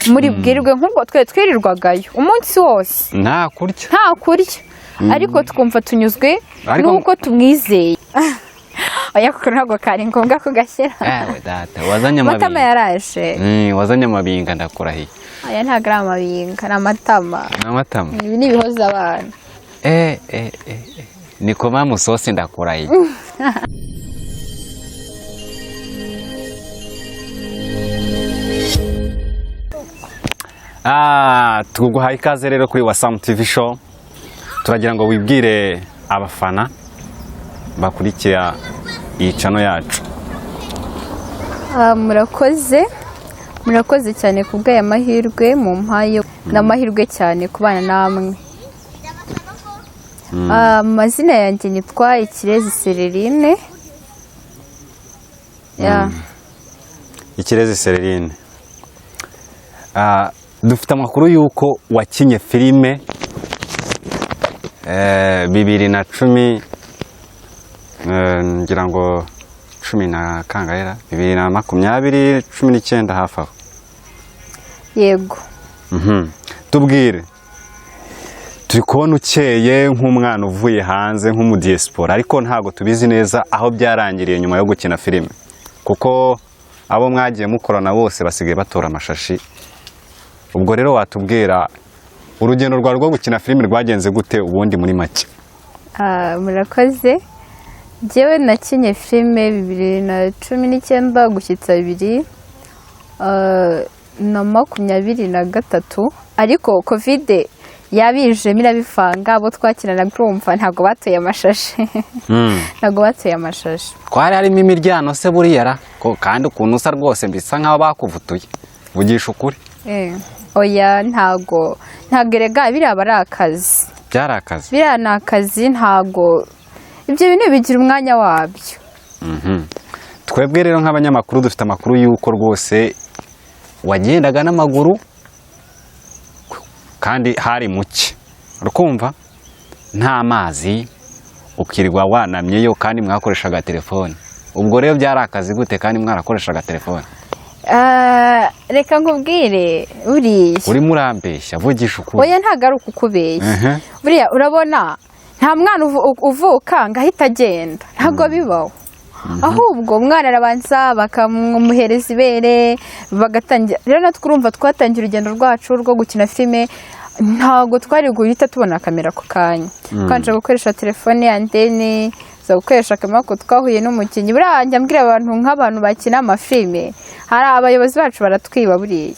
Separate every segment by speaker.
Speaker 1: muri bwirirwe nk'ubwo twe twirirwagayo umunsi wose
Speaker 2: nta kurya
Speaker 1: ariko twumva tunyuzwe nuko tumwizeye oya kuko ntabwo kari ngombwa kugashyira
Speaker 2: data wazanye amabinga
Speaker 1: amatama yaraje
Speaker 2: wazanye amabinga ndakurahiye
Speaker 1: aya ntabwo ari amabinga ni amatama ibi ni ibihoza abana
Speaker 2: niko mamusosi ndakurahiye tuguhaye ikaze rero kuri Wasamu TV show. Turagira ngo wibwire abafana bakurikira iyi channel yacu.
Speaker 1: Murakoze cyane kubw'aya mahirwe mu mpayo n'amahirwe cyane kubana namwe. Amazina yanjye nitwa Kirezi Sererine.
Speaker 2: Kirezi Sererine. Dufite amakuru yuko wakinye filime 2010 ngira ngo 10 na kangaera 2020 19 hafi aho.
Speaker 1: Yego.
Speaker 2: Tubwire turi kubona ukeye nk'umwana uvuye hanze nk'umudiaspora ariko ntago tubizi neza aho byarangiriye nyuma yo gukina filime kuko abo mwagiye mukorana bose basigaye batora amashashi. Ubwo rero watubwira urugendo rwa rwo gukina filime rwagenze gute ubundi muri make?
Speaker 1: Murakoze. Jewe nakinye filime 2019 gushyitsa 2023 ariko covid yabije mirabivanga abo twakinana grumva ntago batoye amashashi. Ntago batoye amashashi.
Speaker 2: Kwari harimo imiryano se buriyara ko kandi ukuntu usa rwose mbisa nkaho bakuvutuye. Vugisha ukuri.
Speaker 1: Oya ntago erega biriya bari akazi.
Speaker 2: Byari akazi.
Speaker 1: Biriya ni akazi ntago ibyo bintu bigira umwanya wabyo.
Speaker 2: Twebwe rero nk'abanyamakuru dufite amakuru yuko rwose wagendaga n'amaguru kandi hari muke. Urukumva nta mazi ukirirwa wanamyeyo kandi mwakoreshaga telefone. Ubwo rero byari akazi gute kandi mwarakoreshaga telefone?
Speaker 1: Reka nkubwire
Speaker 2: uri murambeshya vugisha ukuri.
Speaker 1: Oya ntago ari ukukubeshya. Buriya urabona nta mwana uvuka ngahita agenda ntago bibaho. Ahubwo umwana arabanza bakamuhereza ibere bagatangira. Rero natwe urumva twatangira urugendo rwacu rwo gukina filime ntago twari guhita tubona kamera ku kanya. Kanje gukoresha telefone antene zo gukoresha kamera ko twahuye n'umukinyi. Buriya njya mbwira abantu nk'abantu bakina amafilime hari abayobozi bacu baratwiba buriya.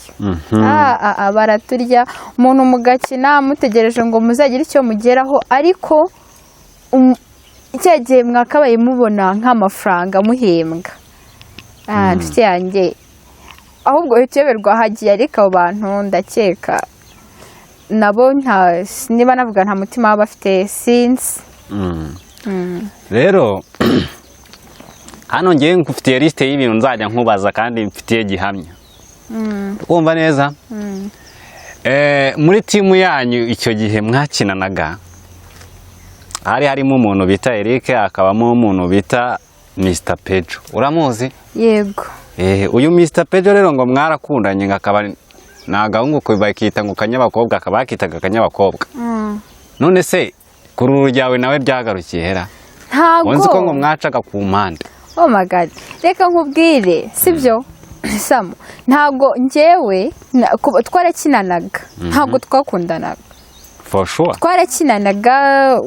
Speaker 1: Baraturya umuntu mugakina mutegereje ngo muzagira icyo mugeraho ariko icyagiye mwakabaye mubona nk'amafaranga muhembwa. Nshuti yanjye ahubwo uteberwa hagiye ariko abo bantu ndakeka nabo niba navuga nta mutima baba bafite sinzi.
Speaker 2: Rero hano ngiye ngufitiye liste y'ibintu nzajya nkubaza kandi mfitiye gihamya. Kumva neza? Muri timu yanyu icyo gihe mwakinanaga harimo umuntu bita Eric akabamo umuntu bita Mr Pedro. Uramuzi?
Speaker 1: Yego.
Speaker 2: Uyu Mr Pedro rero ngo mwarakundanye ngakaba nagahungu ko bakita ngo kanyabakobwa akabakitaga kanyabakobwa. None se kururu ryawe nawe byagarukiye hera?
Speaker 1: Ntago.
Speaker 2: Wonzi ko ngo mwacaga ku mpande.
Speaker 1: Oh my god. Reka nkubwire sibyo? Samu ntago njyewe twarakinanaga ntago twakundanaga.
Speaker 2: For sure.
Speaker 1: Twarakinanaga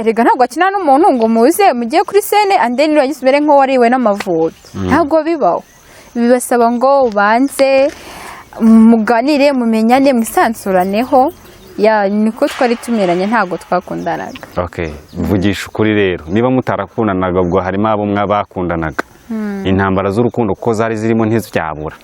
Speaker 1: rega ntago akina n'umuntu ngo muze mugiye kuri scene and then uragisubere nko wariwe n'amavuta. Ntago bibaho. Bibasaba ngo ubanze muganire mumenyane mwisansuraneho niko twari tumeranye ntago twakundanaga.
Speaker 2: Okay, vugisha ukuri rero niba mutarakundanaga ubwo harimo abo mwabakundanaga. Intambara z'urukundo ko zari zirimo ntizyabura.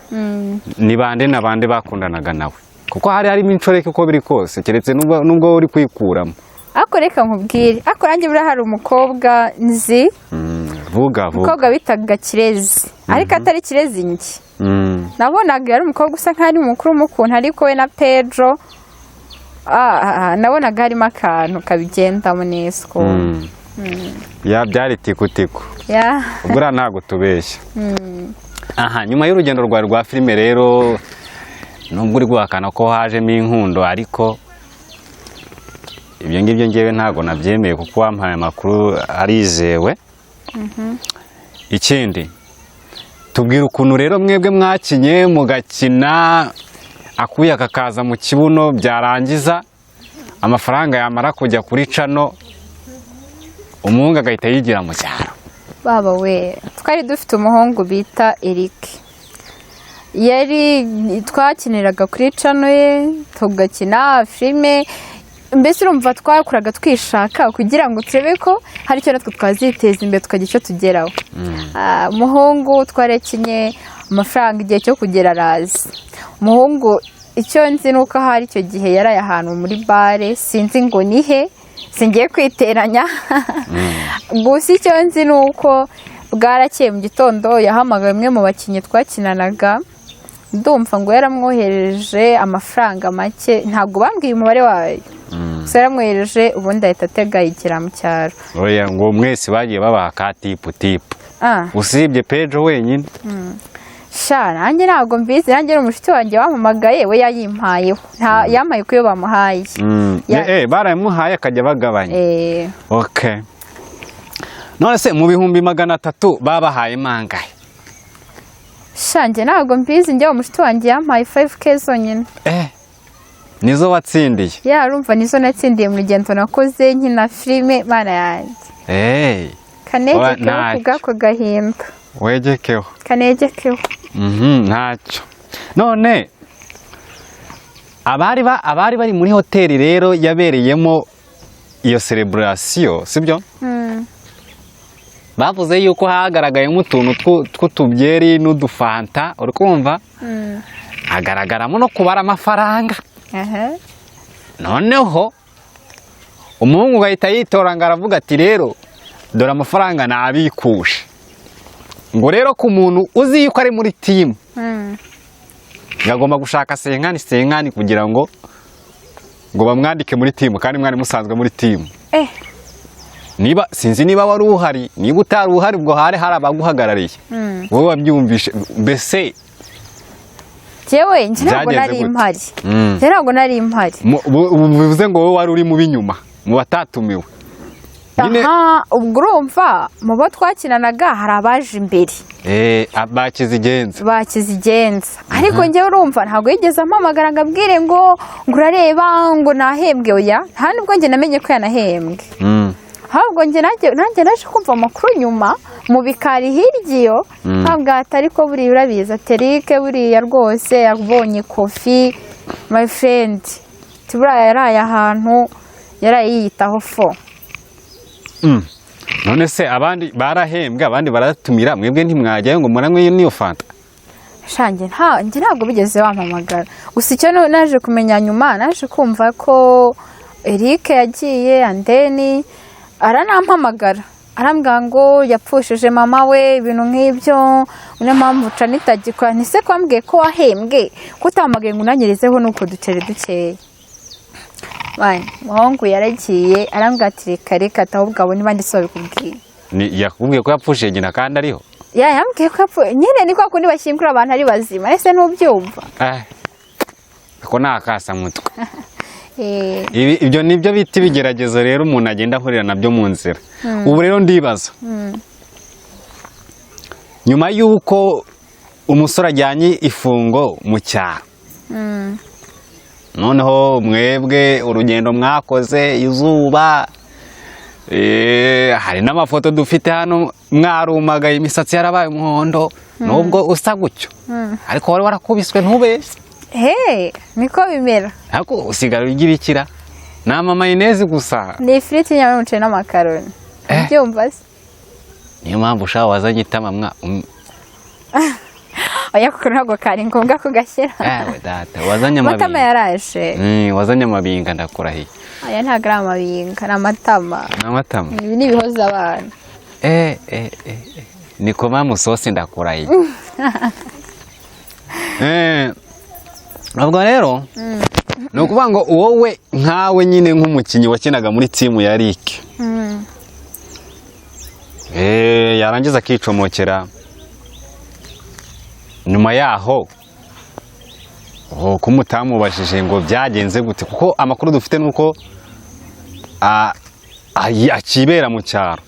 Speaker 2: Ni bande nabande bakundanaga nawe kuko harimo incoreke uko biri kose keretse nubwo uri kwikuramo.
Speaker 1: Ako reka nkubwire ako range bira hari umukobwa nzi
Speaker 2: vuga
Speaker 1: umukobwa bitaga Kirezi ariko atari Kirezi nki. Nabonaga yari umukobwa usa nk'ari mukuru mukuntu ariko we na Pedro nabonaga harimo akantu kabigendamo neza ko
Speaker 2: byari tikutiku. Ubura ntago tubeshya. Nyuma y'urugendo rwa filime rero nubwo uri guhakana ko hajemo inkundo ariko ibyo ngibyo ngewe ntabwo nabyemeye kuko wampaye amakuru arizewe. Ikindi tubwira ukuntu rero mwebwe mwakinye mugakina akuya kakaza mu kibuno byarangiza amafaranga yamara kujya kuri cano umuhungu agahita yigira mu cyaro.
Speaker 1: baba we twari dufite umuhungu bita Eric, twakiniraga kuri cano ye tugakina filime, mbese urumva twakoraga twishaka kugira ngo turebe ko hari icyo natwe twaziteza imbere tukagira icyo tugeraho. Umuhungu twarakinye amafaranga igihe cyo kugera arazi. Umuhungu icyo nzi ni uko hari icyo gihe yaraye ahantu muri bare, sinzi ngo ni he, singiye kwiteranya gusa icyo nzi ni uko bwarakeye mu gitondo yahamagaye umwe mu bakinnyi twakinanaga, ndumva ngo yaramwohereje amafaranga make, ntabwo bambwiye umubare wayo, gusa yaramwohereje ubundi ahita atega yigira mu cyaro.
Speaker 2: Oya ngo mwese bagiye babaha ka tipu usibye Pedro wenyine.
Speaker 1: Sha nanjye ntabwo mbizi, nanjye ni umushuti wanjye wampamagaye we yayimpayeho, yampaye ko iyo bamuhaye
Speaker 2: baramuhaye akajya bagabanya. Okay, none se mu bihumbi 300 babahaye mangahe?
Speaker 1: Shanjye ntabwo mbizi, njye umushuti wanjye yampaye 5k zonyine.
Speaker 2: Nizo watsindiye?
Speaker 1: Urumva nizo natsindiye mu rugendo nakoze nkina filime mana yanjye. Kanegekeho kubwako gahinda.
Speaker 2: Wegekeho.
Speaker 1: Kanegekeho.
Speaker 2: Ntacyo. None abari bari muri hoteli rero yabereyemo iyo celebration sibyo? Bavuze yuko hagaragayemo utuntu tw'utubyeri n'udufanta, uri kumva? Hagaragaramo no kubara amafaranga. Noneho umuhungu ugahita yitoranga aravuga ati rero dore amafaranga nabikuje. Ngo rero ku muntu uzi yuko ari muri timu yagomba gushaka senkani kugira ngo bamwandike muri timu kandi mwari musanzwe muri timu. Sinzi niba wari uhari, niba utari uhari ubwo hari abaguhagarariye wowe wabyumvishe mbese?
Speaker 1: Jewe ntabwo nari impari.
Speaker 2: Bivuze ngo wowe wari uri mu binyuma mu batatumiwe.
Speaker 1: Ubwo urumva mu bo twakinanaga hari abaje imbere, bakizigenza ariko njyewe urumva ntabwo yigeze ampamagara ngo abwire ngo urareba ngo nahembwe. Oya, nta nubwo njye namenye ko yanahembwe, ahubwo njye nanjye naje kumva amakuru nyuma mu bikari hirya iyo ntabwo atari ko buriya urabizi Aterike buriya rwose yabonye kofi my friend tubura yaraye ahantu yaraye yiyitaho fo.
Speaker 2: None se abandi barahembwe abandi baratumira, mwebwe ntimwajyayo ngo muranywe niyo fanta?
Speaker 1: Shanjye ntabwo bigeze bampamagara, gusa icyo naje kumenya nyuma naje kumva ko Eric yagiye andeni aranampamagara arambwira ngo yapfushije mama we ibintu nk'ibyo, niyo mpamvu canitagikora. Ntise kwambwiye ko wahembwe kutamagaye ngo unanyerezeho nuko ducere dukeya. Muhungu yaragiye arambwira ati reka ahubwo abo niba ndetse babikubwiye.
Speaker 2: Yakubwiye ko yapfushije nyina kandi ariho?
Speaker 1: Yambwiye ko yapfuye nyine, ni kwa kundi bashyingura abantu ari bazima, ese ntubyumva?
Speaker 2: Ko nakasa mutwe. Ibyo nibyo bita ibigeragezo rero umuntu agenda ahurira nabyo mu nzira. Ubu rero ndibaza nyuma y'uko umusore ajyanye ifungo mu cyaro, noneho mwebwe urugendo mwakoze izuba, hari n'amafoto dufite hano mwarumagaye imisatsi yarabaye umuhondo nubwo usa gutyo ariko wari warakubiswe ntubese.
Speaker 1: Niko bimera.
Speaker 2: Ariko usigara ugira ikira nama mayoneze gusa
Speaker 1: ni ifiriti nyama y'umuceri n'amakaroni. Byumva se?
Speaker 2: Niyo mpamvu ushaka wazanye itamamwa.
Speaker 1: Oya kuko ntabwo kari ngombwa kugashyira.
Speaker 2: Data wazanye amabinga.
Speaker 1: Amatama yaraje.
Speaker 2: Wazanye amabinga ndakurahiye.
Speaker 1: Aya ntabwo ari amabinga ni amatama.
Speaker 2: N'amatama.
Speaker 1: Ibi ni ibihoza abana.
Speaker 2: Niko mamusosi ndakurahiye. Ubwo rero ni ukuvuga ngo wowe nkawe nyine nk'umukinnyi wakinaga muri timu ya Eric, yarangiza akicomokera, nyuma yaho ko mutamubajije ngo byagenze gute, kuko amakuru dufite nuko akibera mu cyaro,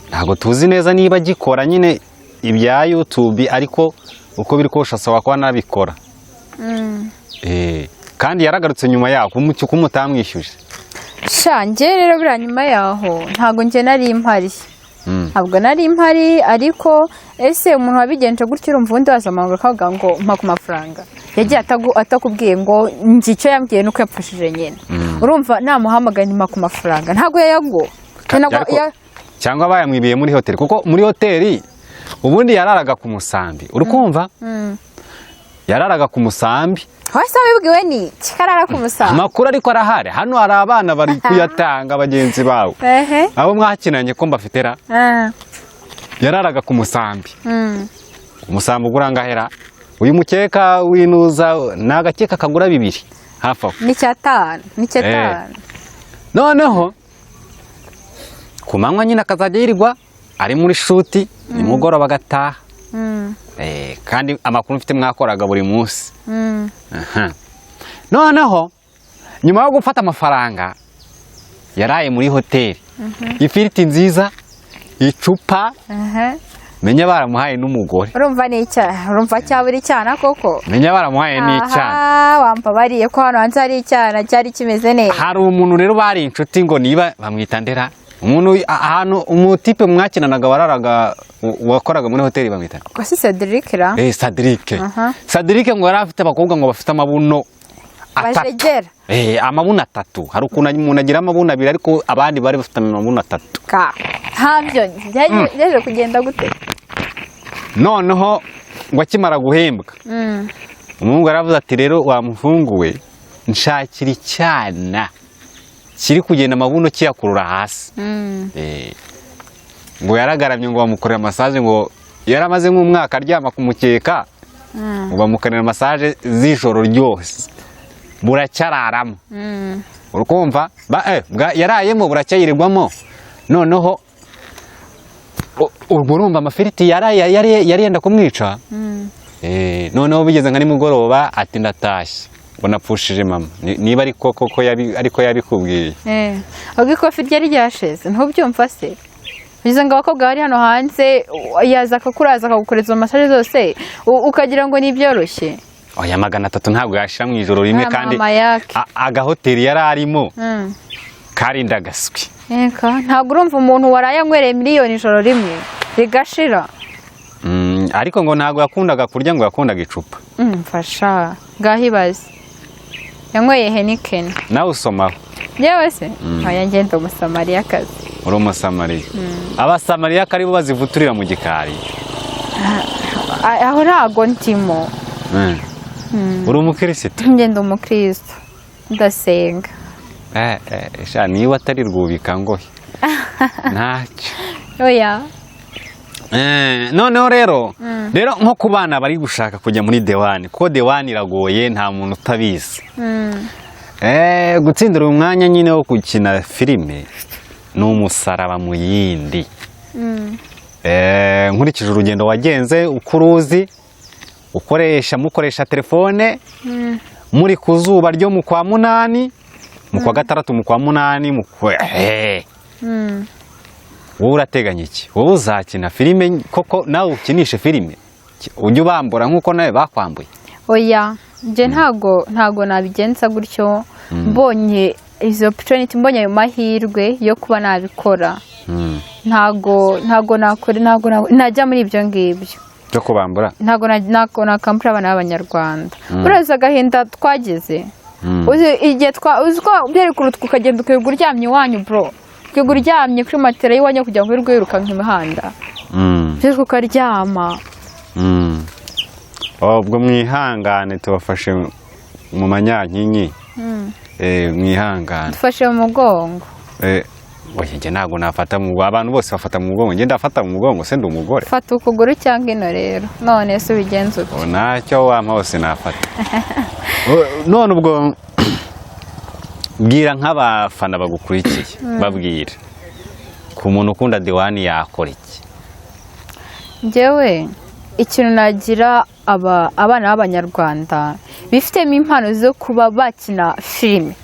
Speaker 2: ntabwo tuzi neza niba agikora nyine ibya YouTube, ariko uko biri kose asaba kuba nabikora. Kandi yaragarutse nyuma yaho ko mutamwishyuje.
Speaker 1: Shange rero bira nyuma yaho ntabwo nge nari mpari. Ntabwo nari mpari, ariko ese umuntu wabigenje gutyo urumva undi wazamanga akavuga ngo mpa ku mafaranga. Yagiye atakubwiye ngo nzi icyo yambwiye nuko yapfushije nyine. Urumva namuhamagaye mpa ku mafaranga ntabwo yayago.
Speaker 2: Cyangwa bayamwibiye muri hoteli, kuko muri hoteli ubundi yararaga ku musambi, urukumva? Yararaga ku musambi.
Speaker 1: Hose wibwiwe ni kikarara ku musambi.
Speaker 2: Amakuru ariko arahari, hano hari abana bari kuyatanga bagenzi bawe. Abo mwakinanye ko mbafitera. Yararaga ku musambi. Umusambi ugura ngahera. Uyu mukeka winuza nagakeka kagura 2 hafi aho.
Speaker 1: Ni cyatanu.
Speaker 2: Noneho ku manywa nyine akazajya yirirwa ari muri shuti, nimugoroba agataha. Kandi amakuru mfite mwakoraga buri munsi. Noneho nyuma yo gufata amafaranga yaraye muri hoteli, ifiriti nziza, icupa, menya baramuhaye n'umugore.
Speaker 1: Urumva ni icyaha, urumva cyaburi cyana koko.
Speaker 2: Menya baramuhaye n'icyana.
Speaker 1: Wampa bariye ko hano hanze hari icyana cyari kimeze neza.
Speaker 2: Hari umuntu rero bari inshuti ngo niba bamwita Ndera, umuntu ahantu umutipe mwakinanaga wararaga wakoraga muri hoteli bamwita
Speaker 1: ko si Cedric ra?
Speaker 2: Cedric. Cedric ngo yari afite abakobwa ngo bafite amabuno
Speaker 1: atatu.
Speaker 2: Amabuno 3. Hari umuntu agira amabuno 2 ariko abandi bari bafite amabuno 3.
Speaker 1: Ntabyo byaje kugenda gute?
Speaker 2: Noneho ngo akimara guhembwa, umuhungu aravuze ati rero wamufunguwe nshakira icyana kiri kugenda amabuno kiyakurura hasi. Ngo yaragaramye ngo bamukorera massage, ngo yaramaze nk'umwaka aryama ku mukeka, ngo bamukorera massage z'ijoro ryose buracyararamo. Urukumva yarayemo buracyayirirwamo. Noneho urumva amafiriti yari yenda kumwica. Noneho bigeze nka nimugoroba ati ndatashye ngo napfushije mama, niba ariko koko ariko yabikubwiye.
Speaker 1: Ubwo ikofi ryari ryashize ntubyumva se? Biza ngo abakobwa bari hano hanze yaza akakuraza akagukoreza massage zose ukagira ngo ni byoroshye.
Speaker 2: Oya 300 ntabwo yashira mu ijoro rimwe, kandi agahoteli yari arimo karinda gaswi.
Speaker 1: Ntabwo urumva umuntu warayanywereye miliyoni ijoro rimwe rigashira.
Speaker 2: Ariko ngo ntabwo yakundaga kurya, ngo yakundaga icupa.
Speaker 1: Mfasha gahibaze yanyweye Heineken.
Speaker 2: Nawe usomaho.
Speaker 1: Yewe se aya ngenda umusamariya kazi.
Speaker 2: Uri umusamariya. Abasamariya kari bo bazivuturira mu gikari.
Speaker 1: Aho ntago ntimo.
Speaker 2: Uri umukristo?
Speaker 1: Ngenda umukristo ndasenga.
Speaker 2: Niba atari rwubika ngohe ntacyo.
Speaker 1: Oya.
Speaker 2: Noneho rero nko ku bana bari gushaka kujya muri dewani, kuko dewani iragoye, nta muntu utabizi. Gutsindira umwanya nyine wo gukina filime ni umusaraba mu yindi. Nkurikije urugendo wagenze uko uruzi, mukoresha telefone, muri ku zuba ryo mu kwa 8, mu kwa 6, mu kwa 8, wowe urateganya iki? Wowe uzakina filime koko nawe ukinishe filime? Ujye ubambura nk'uko nawe bakwambuye?
Speaker 1: Oya, nje ntago nabigenza gutyo. Mbonye izo opportunity, mbonye ayo mahirwe yo kuba nabikora, ntago najya muri ibyo ngibyo
Speaker 2: byo kubambura.
Speaker 1: Ntago nakambura abana b'Abanyarwanda. Uraza agahinda twageze. Igihe uziko byari kurutwa ukagenda ukigura uryamye iwanyu bro. Ukigura uryamye kuri matera y'iwanyu kugira ngo wirirwe wiruka nk'imihanda. Byose ukaryama.
Speaker 2: Ubwo mwihangane tubafashe mu manyankinyi. Mwihangane.
Speaker 1: Dufashe mu mugongo.
Speaker 2: Oya nge ntago nafata mu mugongo, abantu bose bafata mu mugongo, nge ndafata mu mugongo, se ndi umugore.
Speaker 1: Fata ukuguru cyangwa ino rero, none se ubigenza ute?
Speaker 2: Ntacyo wampa hose nafata. None ubwo bwira nk'abafana bagukurikiye, babwira ku muntu ukunda dewani yakora iki?
Speaker 1: Njyewe ikintu nagira abana b'Abanyarwanda bifitemo impano zo kuba bakina filime.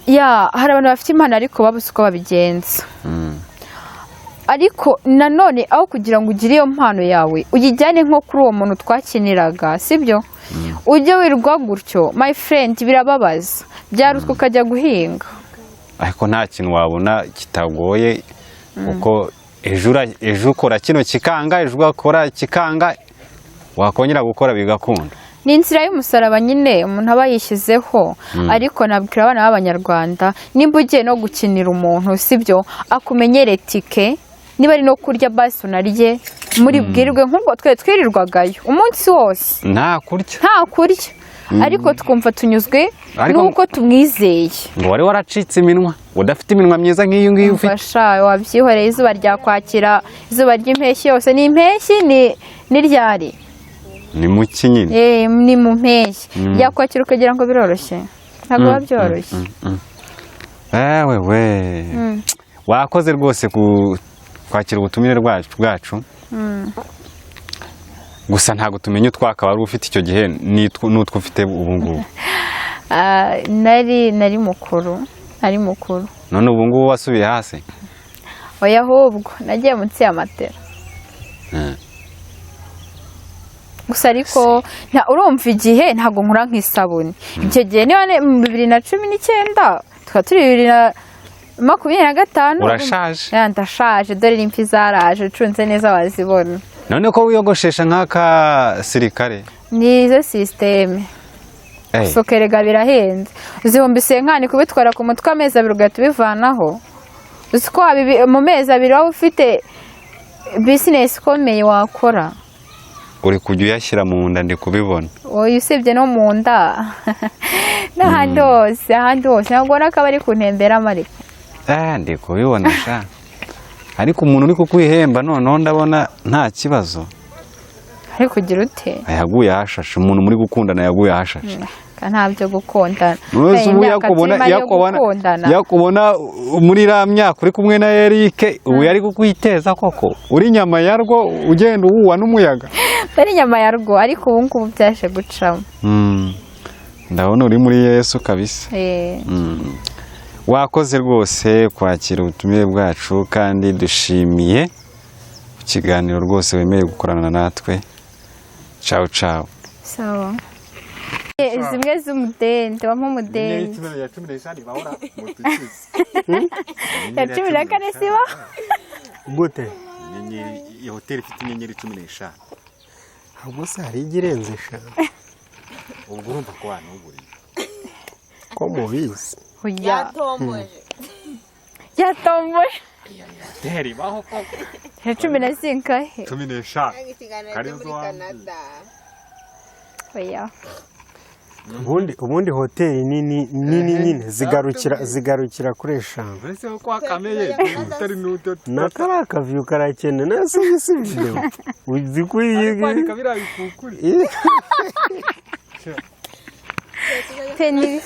Speaker 1: Hari abantu bafite impano ariko babuze uko babigenza. Ariko nanone aho kugira ngo ugire iyo mpano yawe uyijyane nko kuri uwo muntu twakiniraga, sibyo? Ujye wirwa gutyo, my friend, birababaza. Byarutse ukajya guhinga.
Speaker 2: Ariko nta kintu wabona kitagoye kuko ejo ukora kino kikanga, ejo ugakora kikanga, wakongera gukora bigakunda.
Speaker 1: Ni inzira y'umusaraba nyine umuntu aba yishyizeho. Ariko nabwira abana b'Abanyarwanda, nimba ugiye no gukinira umuntu, sibyo, akumenyere tike. Niba ari no kurya basi unarye, muri bwirwe nk'ubwo twirirwagayo umunsi wose
Speaker 2: nta
Speaker 1: kurya. Ariko twumva tunyuzwe nuko tumwizeye.
Speaker 2: Ngo wari waracitse iminwa, udafite iminwa myiza nk'iyo ngiyo ufite.
Speaker 1: Fasha wabyihoreye, izuba ryakwakira, izuba ry'impeshyi yose. Ni impeshyi ni ryari?
Speaker 2: Ni mu kinyine.
Speaker 1: Ni mu mpeshyi. Yakwakira ukagira ngo biroroshye. Ntabwo biba byoroshye.
Speaker 2: we wakoze rwose kwakira ubutumire bwacu. Gusa ntabwo tumenye utwaka wari ufite icyo gihe n'utwo ufite ubu ngubu.
Speaker 1: Nari mukuru.
Speaker 2: None ubu ngubu wasubiye hasi?
Speaker 1: Oya, ahubwo nagiye munsi y'amatera. Gusa ariko urumva igihe ntabwo nkura nk'isabune. Icyo gihe niba 2019 tukaba turi 2025.
Speaker 2: Urashaje?
Speaker 1: Ndashaje, dore imvi zaraje, ucunze neza wazibona.
Speaker 2: None ko wiyogoshesha nk'aka sirikare?
Speaker 1: Ni izo systeme. Sokerega birahenze. Uzihumbise nkani kubitwara ku mutwe amezi 2 ugahita ubivanaho. Uzi ko mu mezi 2 waba ufite business ikomeye wakora.
Speaker 2: Uri kujya uyashyira mu nda ndi kubibona.
Speaker 1: Oya, usibye no mu nda. N'ahandi hose ntabwo nakaba ari kuntembera mariko.
Speaker 2: Ndi kubibona sha. Ariko umuntu uri kukwihemba noneho ndabona nta kibazo.
Speaker 1: Ari kugira ute?
Speaker 2: Yaguye hashashe, umuntu muri gukundana yaguye hashashe.
Speaker 1: Ntabyo gukundana.
Speaker 2: Yakubona muri ra myaka uri kumwe na Eric, ubu yari kukwiteza koko. Uri nyama yarwo ugenda uhuwa n'umuyaga.
Speaker 1: Bari nyama yarwo ariko ubu ngubu byashe gucamo.
Speaker 2: Ndabona uri muri Yesu kabisa. Wakoze rwose kwakira ubutumire bwacu kandi dushimiye ikiganiro rwose wemeye gukorana natwe. Ciao ciao.
Speaker 1: Sawa. Zimwe z'umudende, wampa umudende.
Speaker 2: Ya 15 bahora mutukizi.
Speaker 1: Ya 14 siba?
Speaker 3: Gute?
Speaker 2: Iyi hoteli ifite inyenyeri 15.
Speaker 3: Ahubwo se hari igirenze sha.
Speaker 2: Ubwo urumva ko wanuguriye.
Speaker 3: Ko mubizi.
Speaker 1: Yatomboje.
Speaker 2: Hoteli baho ko.
Speaker 1: Ya 15.
Speaker 2: 15. Karizo Canada.
Speaker 1: Oya.
Speaker 3: Ubundi hoteli nini nyine zigarukira kuri 5.
Speaker 2: Mbese ko akameye utari n'uto.
Speaker 3: Nakara kavyu karakene nase bisibyo. Uzikuyiye.
Speaker 2: Kwandika birabikukuri.
Speaker 1: Peni.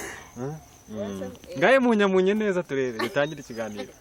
Speaker 2: Ngaye munyamunye neza turebe bitangire ikiganiro.